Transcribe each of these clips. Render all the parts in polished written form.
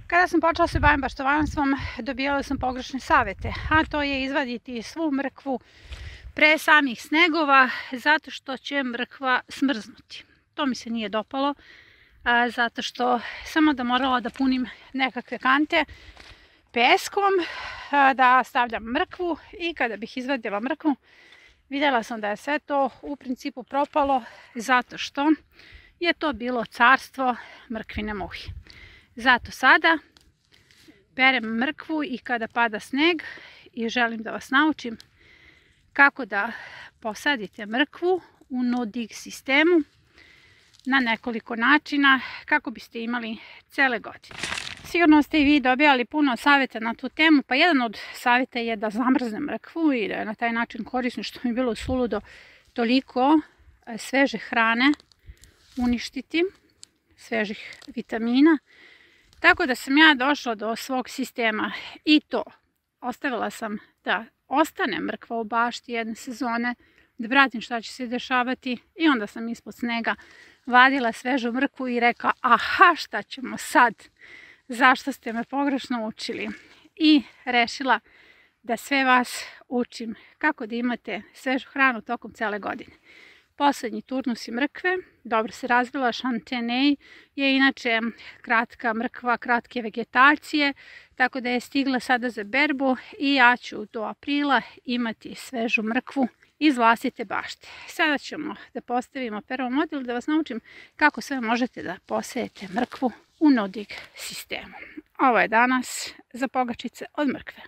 Kada sam počela se bavim baštovanstvom, dobijala sam pogrešne savete, a to je izvaditi svu mrkvu pre samih snegova, zato što će mrkva smrznuti. To mi se nije dopalo, zato što sam onda morala da punim nekakve kante peskom, da stavljam mrkvu i kada bih izvadila mrkvu, vidjela sam da je sve to u principu propalo, zato što je to bilo carstvo mrkvine muhi. Zato sada berem mrkvu i kada pada sneg i želim da vas naučim kako da posadite mrkvu u no-dig sistemu na nekoliko načina kako biste imali cele godine. Sigurno ste i vi dobijali puno savjeta na tu temu, pa jedan od savjeta je da zamrznem mrkvu i da je na taj način korisno, što mi je bilo suludo toliko sveže hrane uništiti, svežih vitamina. Tako da sam ja došla do svog sistema i to. Ostavila sam da ostane mrkva u bašti jedne sezone, da pratim šta će se dešavati i onda sam ispod snega vadila svežu mrkvu i rekla aha, šta ćemo sad? Zašto ste me pogrešno učili? I rešila da sve vas učim kako da imate svežu hranu tokom cele godine. Poslednji turnusi mrkve, dobro se razvila, šantenej je inače kratka mrkva, kratke vegetacije, tako da je stigla sada za berbu i ja ću do aprila imati svežu mrkvu iz vlastite bašte. Sada ćemo da postavimo prvo model da vas naučim kako sve možete da posejete mrkvu u no-dig sistemu. Ovo je danas za pogačice od mrkve.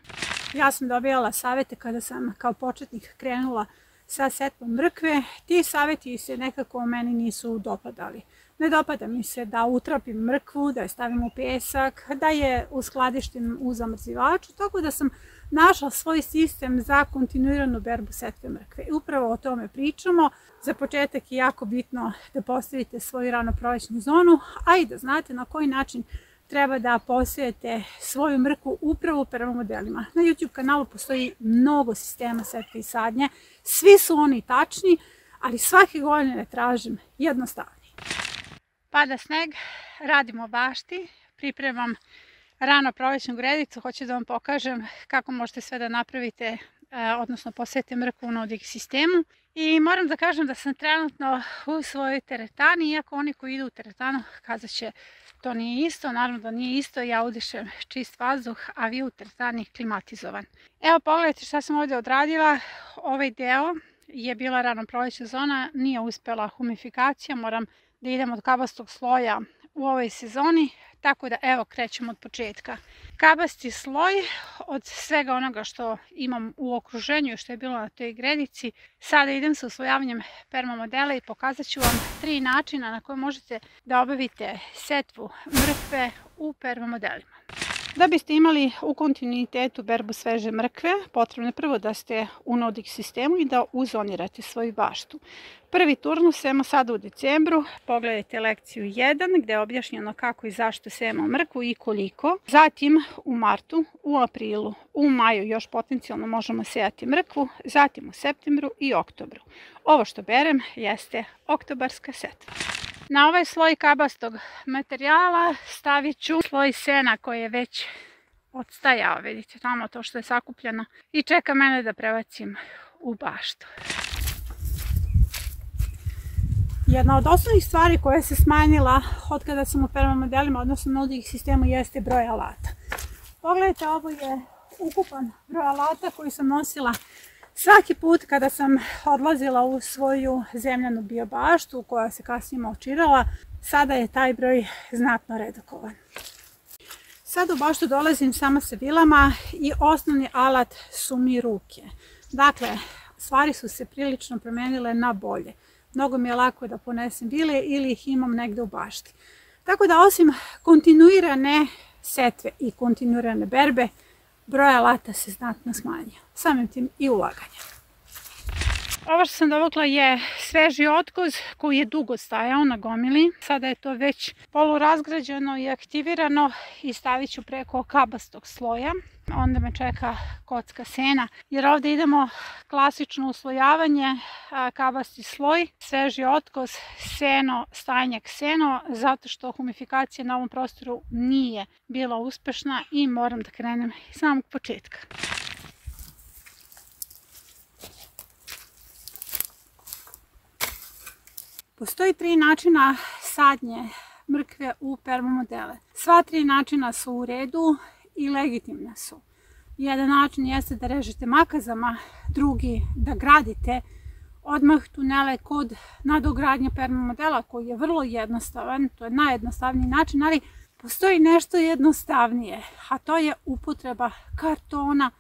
Ja sam dobijala savjete kada sam kao početnik krenula sa setvom mrkve. Ti savjeti se nekako meni nisu dopadali. Ne dopada mi se da utrapim mrkvu, da je stavim u pesak, da je uskladištim u zamrzivaču, tako da sam našla svoj sistem za kontinuiranu berbu setve mrkve. I upravo o tome pričamo. Za početak je jako bitno da postavite svoju ranoprolećnu zonu, a i da znate na koji način treba da posejete svoju mrkvu upravo prema modelima. Na YouTube kanalu postoji mnogo sistema setve i sadnje. Svi su oni tačni, ali svake godine tražim jednostavniji. Pada sneg, radimo bašti, pripremam rano prolećnu gredicu. Hoću da vam pokažem kako možete sve da napravite, odnosno posejete mrkvu u no-dig sistemu. I moram da kažem da sam trenutno u svojoj teretani, iako oni koji idu u teretanu kazat će to nije isto, naravno da nije isto, ja udišem čist vazduh, a vi u teretani klimatizovan. Evo pogledajte šta sam ovdje odradila, ovaj deo je bila rano prolećna zona, nije uspela humifikacija, moram da idem od kabastog sloja u ovoj sezoni, tako da evo krećemo od početka. Kabasti sloj od svega onoga što imam u okruženju i što je bilo na toj gredici. Sada idem sa uslojavanjem permamodela i pokazat ću vam 3 načina na koje možete da obavite setvu mrkve u permamodelima. Da biste imali u kontinuitetu berbu sveže mrkve, potrebno je prvo da ste u no-dig sistemu i da uzonirate svoju baštu. Prvi turnus sejemo sada u decembru, pogledajte lekciju 1 gdje je objašnjeno kako i zašto sejemo mrkvu i koliko. Zatim u martu, u aprilu, u maju još potencijalno možemo sejati mrkvu, zatim u septembru i oktobru. Ovo što berem jeste oktobarska setva. Na ovaj sloj kabastog materijala stavit ću sloj sena koji je već odstajao, vidite tamo to što je sakupljeno i čeka mene da prebacim u baštu. Jedna od osnovnih stvari koja se smanjila od kada sam u permamodelima, odnosno no-dig sistemu, jeste broj alata. Pogledajte, ovo je ukupan broj alata koji sam nosila svaki put kada sam odlazila u svoju zemljanu biobaštu koja se kasnije malčirala. Sada je taj broj znatno redukovan. Sad u baštu dolazim sama sa vilama i osnovni alat su mi ruke. Dakle, stvari su se prilično promenile na bolje. Mnogo mi je lako da ponesem vile ili ih imam negde u bašti. Tako da osim kontinuirane setve i kontinuirane berbe, broj alata se znatno smanjio. Samim tim i ulaganja. Ovo što sam dovukla je sveži otkoz koji je dugo stajao na gomili. Sada je to već polurazgrađeno i aktivirano i stavit ću preko kabastog sloja. Onda me čeka kocka sena, jer ovdje idemo klasično uslojavanje, kabasti sloj, sveži otkoz, seno, stajnjak seno, zato što humifikacija na ovom prostoru nije bila uspešna i moram da krenem iz samog početka. Postoji 3 načina sadnje mrkve u permamodele. Sva 3 načina su u redu i legitimne su. Jedan način jeste da režete makazama, drugi da gradite odmah tunele kod nadogradnje permamodela koji je vrlo jednostavan, to je najjednostavniji način, ali postoji nešto jednostavnije, a to je upotreba kartona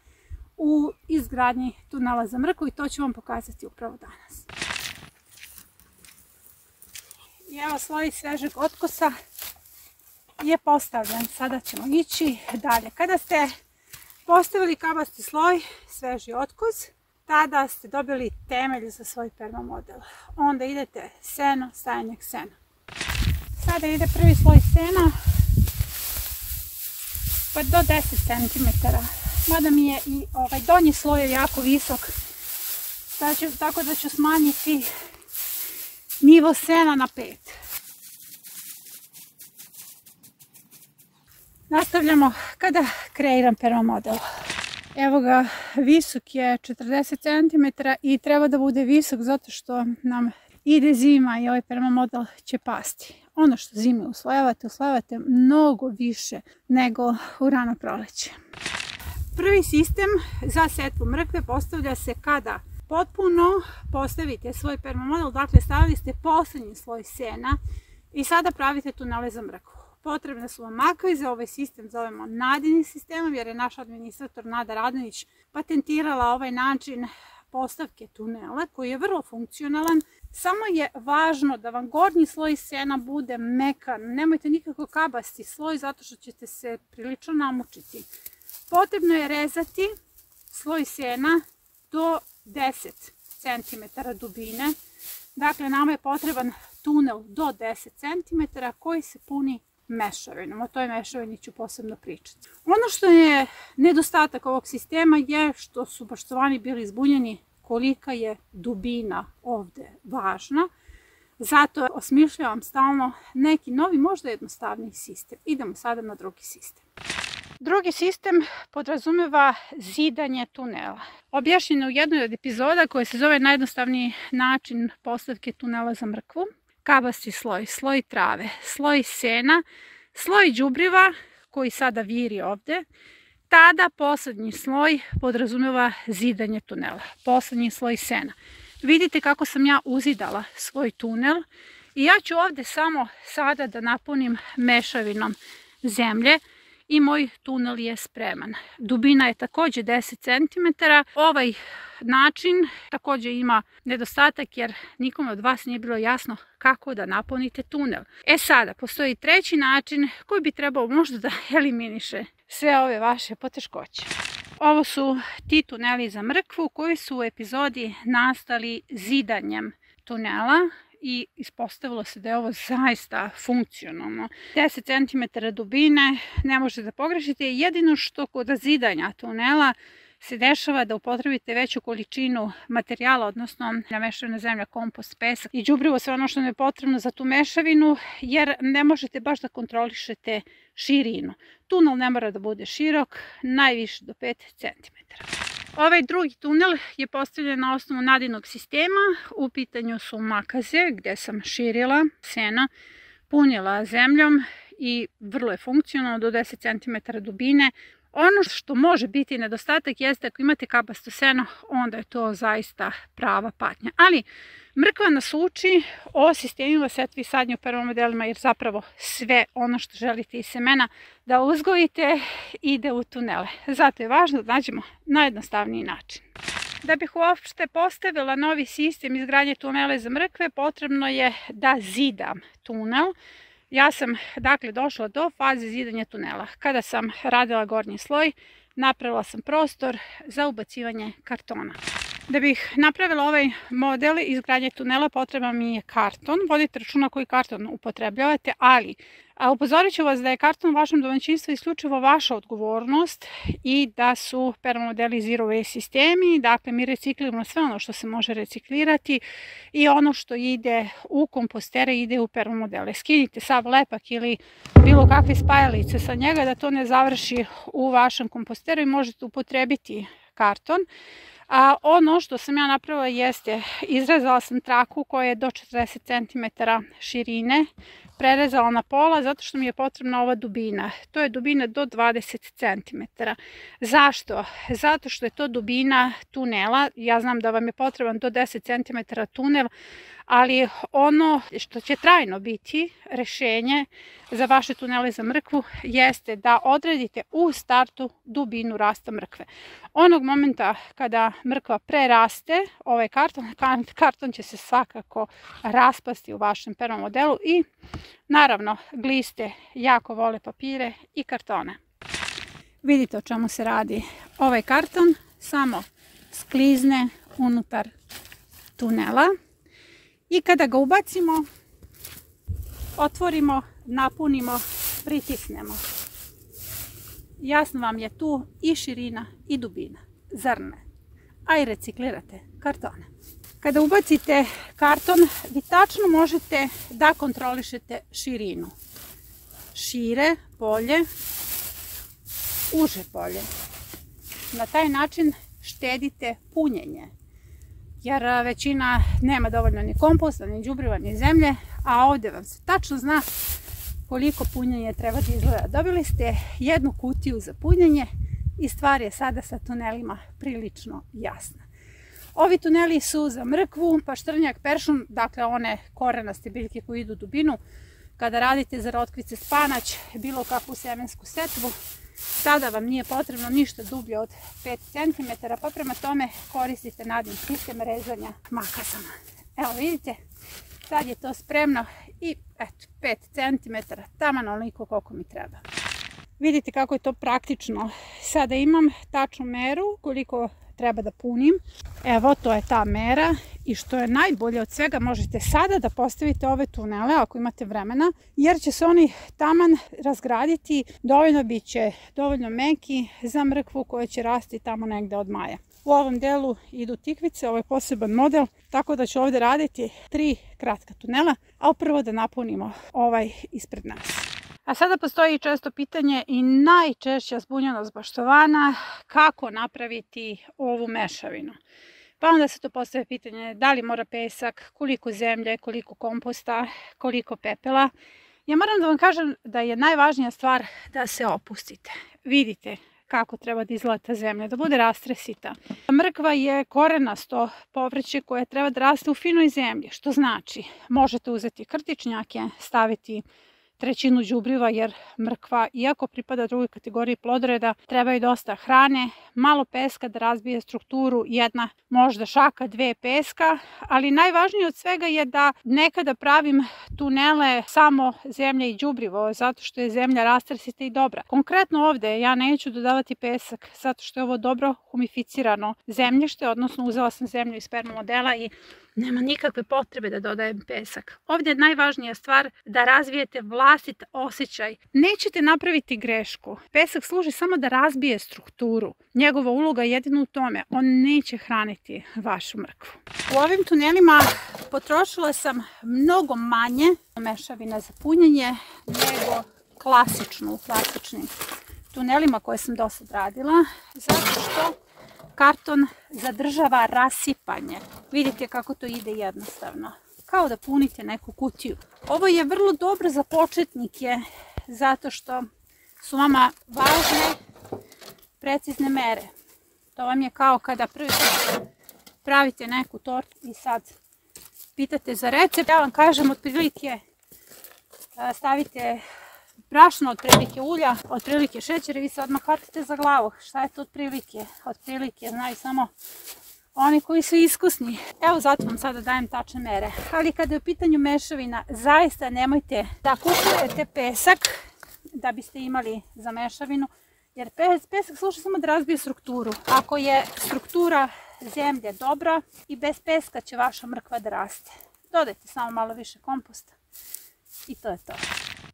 u izgradnji tunela za mrkvu i to ću vam pokazati upravo danas. I evo sloj svežeg otkosa je postavljen. Sada ćemo ići dalje. Kada ste postavili kabasti sloj, sveži otkos, tada ste dobili temelj za svoj permamodel. Onda idete seno, stajnjak sena. Sada ide prvi sloj sena pa do 10 cm. Mada mi je i donji sloj jako visok, tako da ću smanjiti nivo sena na 5. Nastavljamo kada kreiram permamodel. Evo ga, visok je 40 cm i treba da bude visok zato što nam ide zima i ovaj permamodel će pasti. Ono što zimi uslojavate mnogo više nego u rano proleće. Prvi sistem za setvu mrkve postavlja se kada potpuno postavite svoj permamodel, dakle stavili ste poslednji sloj sena i sada pravite tunele za mrkvu. Potrebne su vam makaze, ovaj sistem zovemo Nadinim sistemom jer je naš administrator Nada Radonić patentirala ovaj način postavke tunela koji je vrlo funkcionalan. Samo je važno da vam gornji sloj sena bude mekan, nemojte nikako kabasti sloj zato što ćete se prilično namučiti. Potrebno je rezati sloj sena do 10 cm dubine. Dakle, nama je potreban tunel do 10 cm koji se puni mešavinom. O toj mešavini ću posebno pričati. Ono što je nedostatak ovog sistema je što su poštovani bili zbunjeni kolika je dubina ovde važna. Zato osmišljavam stalno neki novi, možda jednostavniji sistem. Idemo sada na drugi sistem. Drugi sistem podrazumeva zidanje tunela. Objašnjeno u jednoj od epizoda koja se zove najjednostavniji način postavke tunela za mrkvu. Kabasti sloj, sloj trave, sloj sena, sloj đubriva koji sada viri ovde. Tada poslednji sloj podrazumeva zidanje tunela, poslednji sloj sena. Vidite kako sam ja uzidala svoj tunel i ja ću ovde samo sada da napunim mešavinom zemlje i moj tunel je spreman. Dubina je takođe 10 cm. Ovaj način takođe ima nedostatak jer nikome od vas nije bilo jasno kako da napunite tunel. E sada, postoji treći način koji bi trebao možda da eliminiše sve ove vaše poteškoće. Ovo su ti tuneli za mrkvu koji su u epizodi nastali zidanjem tunela i ispostavilo se da je ovo zaista funkcionalno. 10 cm dubine ne možete da pogrešite. Jedino što kod zidanja tunela se dešava da upotrebite veću količinu materijala, odnosno mešavina zemlja, kompost, pesak i đubrivo, sve ono što je potrebno za tu mešavinu, jer ne možete baš da kontrolišete širinu. Tunel ne mora da bude širok, najviše do 5 cm. Ovaj drugi tunel je postavljen na osnovu Nadinog sistema. U pitanju su makaze gde sam širila sena, punila zemljom i vrlo je funkcionalno do 10 cm dubine. Ono što može biti nedostatak jeste ako imate kabasto seno, onda je to zaista prava patnja. Ali mrkva nas uči o sistemima setve i sadnje u permamodelima jer zapravo sve ono što želite iz semena da uzgojite ide u tunele. Zato je važno da nađemo najjednostavniji način. Da bih uopšte postavila novi sistem izgradnje tunele za mrkve, potrebno je da zidam tunel. Ja sam dakle došla do faze zidanja tunela. Kada sam radila gornji sloj, napravila sam prostor za ubacivanje kartona. Da bih napravila ovaj model izgradnje tunela potreban mi je karton. Vodite računa koji karton upotrebljavate, ali upozorit ću vas da je karton u vašem domaćinstvu isključivo vaša odgovornost i da su permamodeli zero waste sistemi. Dakle, mi recikliramo sve ono što se može reciklirati i ono što ide u kompostere ide u permamodele. Skinite sav lepak ili bilo kakve spajalice sa njega da to ne završi u vašem komposteru i možete upotrebiti karton. A ono što sam ja napravila jeste, izrezala sam traku koja je do 40 cm širine, prerezala na pola zato što mi je potrebna ova dubina. To je dubina do 20 cm. Zašto? Zato što je to dubina tunela. Ja znam da vam je potreban do 10 cm tunel, ali ono što će trajno biti rješenje za vaše tunele za mrkvu jeste da odredite u startu dubinu rasta mrkve. Onog momenta kada mrkva preraste ovaj karton će se svakako raspasti u vašem permamodelu i naravno gliste jako vole papire i kartone. Vidite o čemu se radi. Ovaj karton samo sklizne unutar tunela i kada ga ubacimo, otvorimo, napunimo, pritisnemo. Jasno vam je tu i širina i dubina, zar ne? A i reciklirate kartone. Kada ubacite karton, vi tačno možete da kontrolišete širinu. Šire polje, uže polje. Na taj način štedite punjenje. Jer većina nema dovoljno ni komposta, ni đubriva, ni zemlje, a ovdje vam se tačno zna koliko punjenje treba da izgleda. Dobili ste jednu kutiju za punjenje i stvar je sada sa tunelima prilično jasna. Ovi tuneli su za mrkvu, paštrnjak, peršun, dakle one korenaste biljke koje idu u dubinu. Kada radite za rotkvice, spanać, bilo kakvu semensku setvu, tada vam nije potrebno ništa dublje od 5 cm, pa prema tome koristite nadnim sistem rezanja makasama. Evo vidite, sad je to spremno i eto, 5 cm, taman onoliko koliko mi treba. Vidite kako je to praktično. Sada imam tačnu meru koliko treba da punim. Evo, to je ta mera i što je najbolje od svega, možete sada da postavite ove tunele ako imate vremena, jer će se oni taman razgraditi, bit će dovoljno meki za mrkvu koja će rasti tamo negde od maja. U ovom delu idu tikvice, ovo je poseban model, tako da ću ovdje raditi 3 kratka tunela, a prvo da napunimo ovaj ispred nas. A sada postoji često pitanje i najčešća zbunjenost baštovana kako napraviti ovu mešavinu. Pa onda se to postaje pitanje da li mora pesak, koliko zemlje, koliko komposta, koliko pepela. Ja moram da vam kažem da je najvažnija stvar da se opustite. Vidite kako treba da izgleda ta zemlja, da bude rastresita. Mrkva je korenasto povrće koje treba da raste u finoj zemlji, što znači možete uzeti krtičnjake, staviti trećinu đubriva, jer mrkva, iako pripada drugoj kategoriji plodoreda, treba i dosta hrane, malo peska da razbije strukturu, jedna možda šaka, 2 peska, ali najvažnije od svega je da nekada pravim tunele samo zemlja i đubrivo, zato što je zemlja rastresita i dobra. Konkretno ovdje ja neću dodavati pesak, zato što je ovo dobro humificirano zemljište, odnosno uzela sam zemlju iz permamodela i nema nikakve potrebe da dodajem pesak. Ovdje je najvažnija stvar da razvijete vlastit osjećaj. Nećete napraviti grešku. Pesak služi samo da razbije strukturu. Njegova uloga je jedino u tome. On neće hraniti vašu mrkvu. U ovim tunelima potrošila sam mnogo manje mešavina za punjenje nego klasičnim tunelima koje sam do sad radila. Zato što karton zadržava rasipanje. Vidite kako to ide jednostavno. Kao da punite neku kutiju. Ovo je vrlo dobro za početnike, zato što su vama važne precizne mere. To vam je kao kada prvi put pravite neku tortu i sad pitate za recept. Ja vam kažem, otprilike stavite brašno, otprilike ulja, otprilike šećer i vi se odmah hvatite za glavu. Šta je to otprilike? Otprilike znaju samo oni koji su iskusni. Evo zato vam sada dajem tačne mere. Ali kada je u pitanju mešavina, zaista nemojte da kupujete pesak da biste imali za mešavinu, jer pesak služi samo da razbije strukturu. Ako je struktura zemlje dobra i bez peska će vaša mrkva da raste. Dodajte samo malo više komposta i to je to.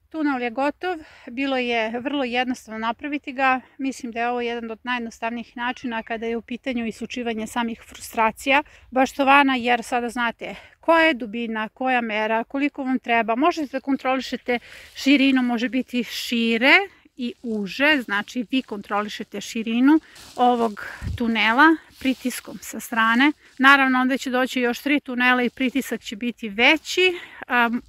Tunel je gotov, bilo je vrlo jednostavno napraviti ga. Mislim da je ovo jedan od najjednostavnijih načina kada je u pitanju isučivanje samih frustracija baštovana, jer sada znate koja je dubina, koja mera, koliko vam treba. Možete da kontrolišete širinu, može biti šire i uže, znači vi kontrolišete širinu ovog tunela pritiskom sa strane. Naravno onda će doći još 3 tunela i pritisak će biti veći.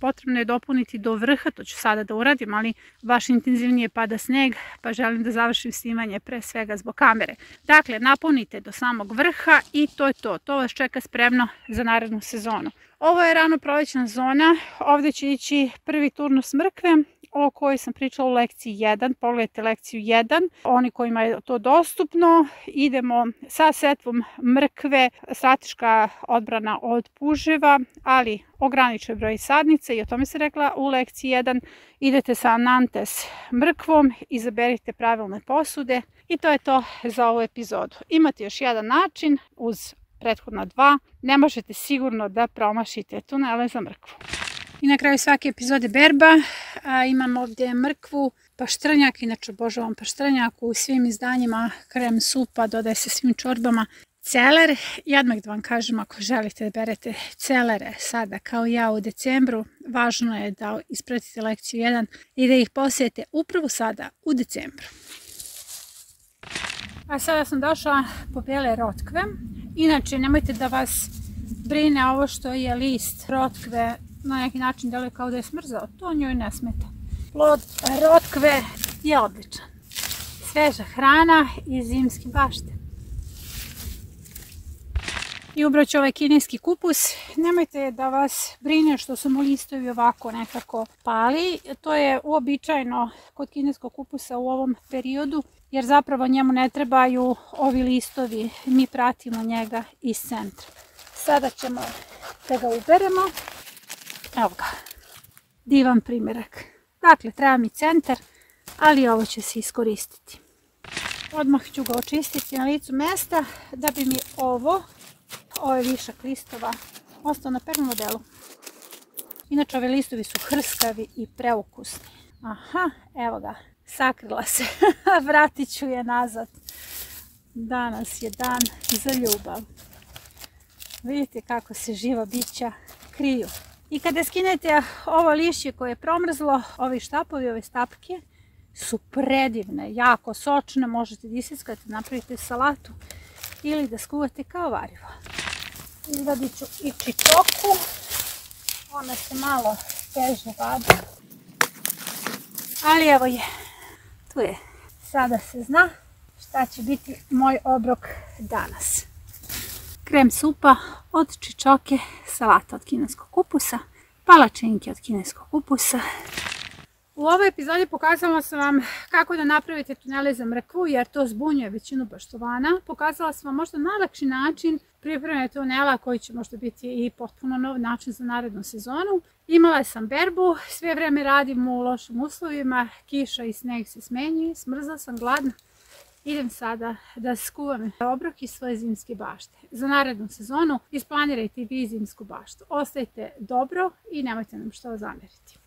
Potrebno je dopuniti do vrha, to ću sada da uradim, ali baš intenzivnije pada sneg, pa želim da završim snimanje pre svega zbog kamere. Dakle, napunite do samog vrha i to je to. To vas čeka spremno za narednu sezonu. Ovo je rano prolećna zona, ovdje će ići prvi turnus mrkve o kojoj sam pričala u lekciji 1, pogledajte lekciju 1, oni kojima je to dostupno. Idemo sa setvom mrkve, strateška odbrana od puževa, ali ograničen broj sadnica i o tome sam rekla u lekciji 1. Idete sa Nantes mrkvom, izaberite pravilne posude i to je to za ovu epizodu. Imate još jedan način uz prethodna 2, ne možete sigurno da promašite tunele za mrkvu. I na kraju svake epizode berba imam ovdje mrkvu, paštrnjak, inače obožavam paštrnjak u svim izdanjima, krem supa, dodaje se svim čorbama, celer. I odmah da vam kažem, ako želite da berete celere sada kao ja u decembru, važno je da ispratite lekciju 1 i da ih posijete upravo sada u decembru. A sada sam došla po bijele rotkve. Inače, nemojte da vas brine ovo što je list rotkve, na neki način deluje kao da je smrzao, to njoj ne smeta. Plod rotkve je odličan. Sveža hrana iz zimske bašte. I ubrat ću ovaj kineski kupus. Nemojte da vas brine što su mu listovi ovako nekako pali. To je uobičajeno kod kineskog kupusa u ovom periodu, jer zapravo njemu ne trebaju ovi listovi, mi pratimo njega iz centra. Sada ćemo da ga uberemo. Evo ga, divan primjerak. Dakle, treba mi centar, ali ovo će se iskoristiti. Odmah ću ga očistiti na licu mesta da bi mi ovaj višak listova ostao na pernom delu. Inače, ove listovi su hrskavi i preukusni. Aha, evo ga, sakrila se. Vratit ću je nazad. Danas je dan za ljubav. Vidite kako se živa bića kriju. I kada skinete ovo lišće koje je promrzlo, ovi štapovi, ove stapke su predivne, jako sočne, možete da isiskate, napravite salatu ili da skuvate kao varivo. Izvadit ću i čičoku, ona se malo teže vadi, ali evo je, tu je. Sada se zna šta će biti moj obrok danas. Krem supa od čičoke, salata od kineskog kupusa, palačinke od kineskog kupusa. U ovoj epizodi pokazala sam vam kako da napravite tunele za mrkvu, jer to zbunjuje većinu baštovana. Pokazala sam vam možda najlakši način pripreme tunela koji će možda biti i potpuno nov način za narednu sezonu. Imala sam berbu, sve vreme radim u lošim uslovima, kiša i sneg se smenjuju, smrzla sam, gladna. Idem sada da skuvam obrok iz svoje zimske bašte. Za narednu sezonu isplanirajte i vi zimsku baštu. Ostajte dobro i nemojte nam što zameriti.